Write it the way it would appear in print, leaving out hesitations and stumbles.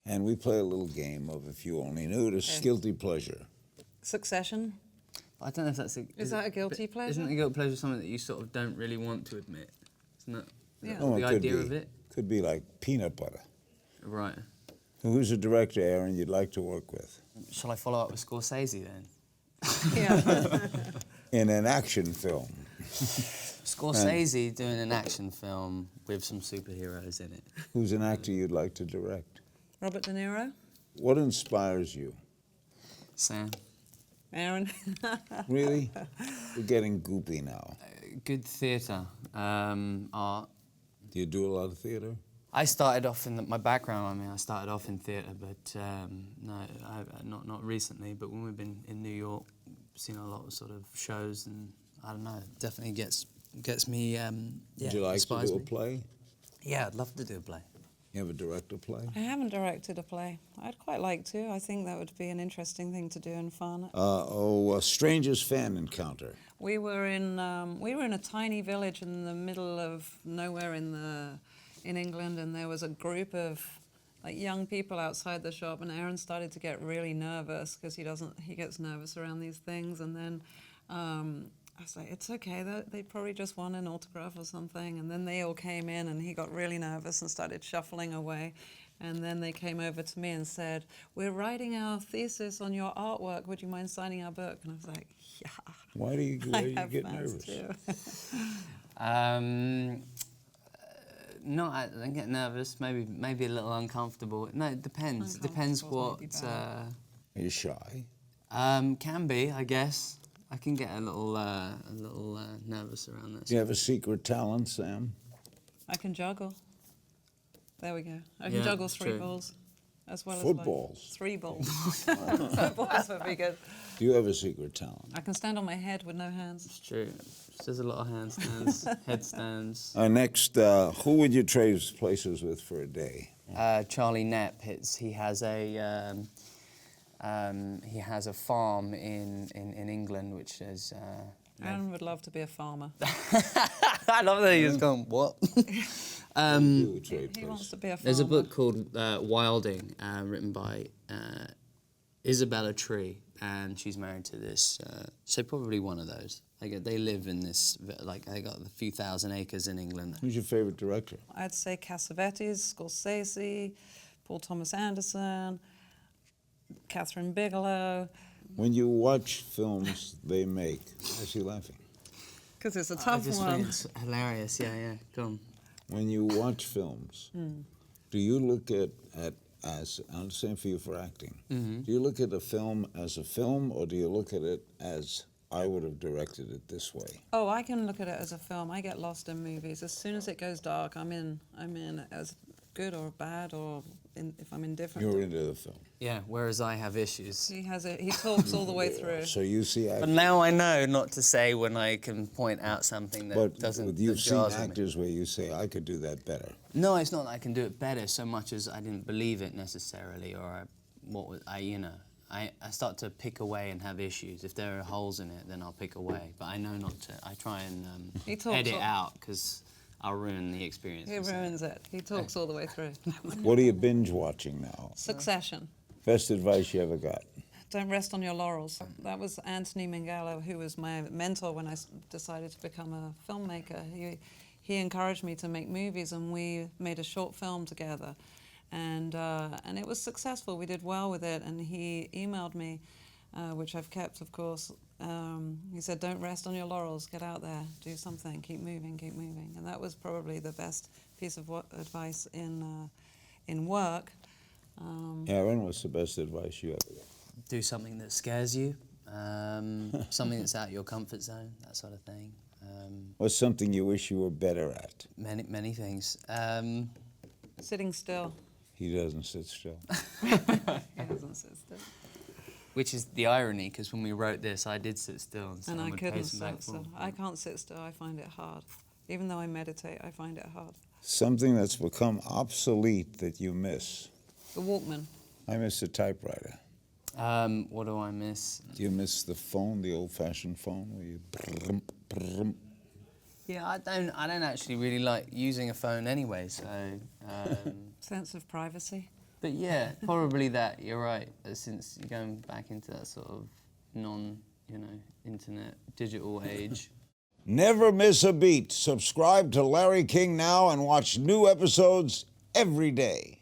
And we play a little game of If You Only Knew. It's guilty pleasure. Succession. I don't know if that's a... Is that a guilty pleasure? Isn't a guilty pleasure something that you sort of don't really want to admit? Isn't that Yeah. Oh, the it could idea be. of it? Could be like peanut butter. Right. Who's a director, Aaron, you'd like to work with? Shall I follow up with Scorsese then? Yeah. In an action film. Scorsese doing an action film with some superheroes in it. Who's an actor you'd like to direct? Robert De Niro. What inspires you? Sam. Aaron. Really? We're getting goopy now. Good theatre, art. Do you do a lot of theater? I started off in my background. I mean, I started off in theatre, but no, not recently. But when we've been in New York, seen a lot of sort of shows, and I don't know, it definitely gets me. Yeah, Would you like to inspires do a me. play? Yeah, I'd love to do a play. You ever direct a play? I haven't directed a play. I'd quite like to. I think that would be an interesting thing to do and fun. A Stranger's Fan Encounter. We were in a tiny village in the middle of nowhere in England, and there was a group of like young people outside the shop, and Aaron started to get really nervous because he gets nervous around these things, and then I was like, it's okay, they probably just want an autograph or something. And then they all came in, and he got really nervous and started shuffling away. And then they came over to me and said, we're writing our thesis on your artwork. Would you mind signing our book? And I was like, yeah. Why do you get nervous? Too. No, I don't get nervous. Maybe a little uncomfortable. No, it depends. It depends what. Are you shy? Can be, I guess. I can get a little nervous around this. Do you have a secret talent, Sam? I can juggle. There we go. I can Yeah, juggle three true. balls as well Footballs. as 3 balls. Footballs would be good. Do you have a secret talent? I can stand on my head with no hands. It's true. There's a lot of handstands, headstands. Next, who would you trade places with for a day? Charlie Knapp. He has a farm in England, which is. Aaron would love to be a farmer. I love that he just gone, what? You would trade He wants places. to be a farmer. There's a book called Wilding, written by Isabella Tree, and she's married to this. So probably one of those. They live in this, like they got a few thousand acres in England. Who's your favorite director? I'd say Cassavetes, Scorsese, Paul Thomas Anderson, Catherine Bigelow. When you watch films they make, why is he laughing? Because it's a I tough just one. think it's hilarious. Yeah. Go on. When you watch films, do you look at as, I'm saying for you for acting, do you look at a film as a film, or do you look at it as, I would have directed it this way? Oh, I can look at it as a film. I get lost in movies. As soon as it goes dark, I'm in as good or bad, or if I'm indifferent. You're into the film. Yeah. Whereas I have issues. He talks all the way through. So you see But actors, now I know not to say when I can point out something that but doesn't. you've that seen jars with me. actors where you say, I could do that better. No, it's not that I can do it better so much as I didn't believe it necessarily, or I start to pick away and have issues. If there are holes in it, then I'll pick away. But I know not to. I try and edit out because I'll ruin the experience. He ruins it. He talks all the way through. What are you binge watching now? Succession. Best advice you ever got? Don't rest on your laurels. That was Anthony Minghella, who was my mentor when I decided to become a filmmaker. He encouraged me to make movies, and we made a short film together. And it was successful. We did well with it, and he emailed me, which I've kept, of course. He said, don't rest on your laurels, get out there, do something, keep moving. And that was probably the best piece of advice in work. Aaron, what's the best advice you ever got? Do something that scares you, something that's out of your comfort zone, that sort of thing. What's something you wish you were better at? Many things. Sitting still. He doesn't sit still. He doesn't sit still. Which is the irony, because when we wrote this, I did sit still, and And someone I would couldn't pace and back sit still. forward. I can't sit still. I find it hard. Even though I meditate, I find it hard. Something that's become obsolete that you miss. The Walkman. I miss the typewriter. What do I miss? Do you miss the phone, the old-fashioned phone, where you brum, brum? Yeah, I don't actually really like using a phone anyway, so Sense of privacy. But yeah, probably that. You're right. Since you're going back into that sort of internet, digital age. Never miss a beat. Subscribe to Larry King now and watch new episodes every day.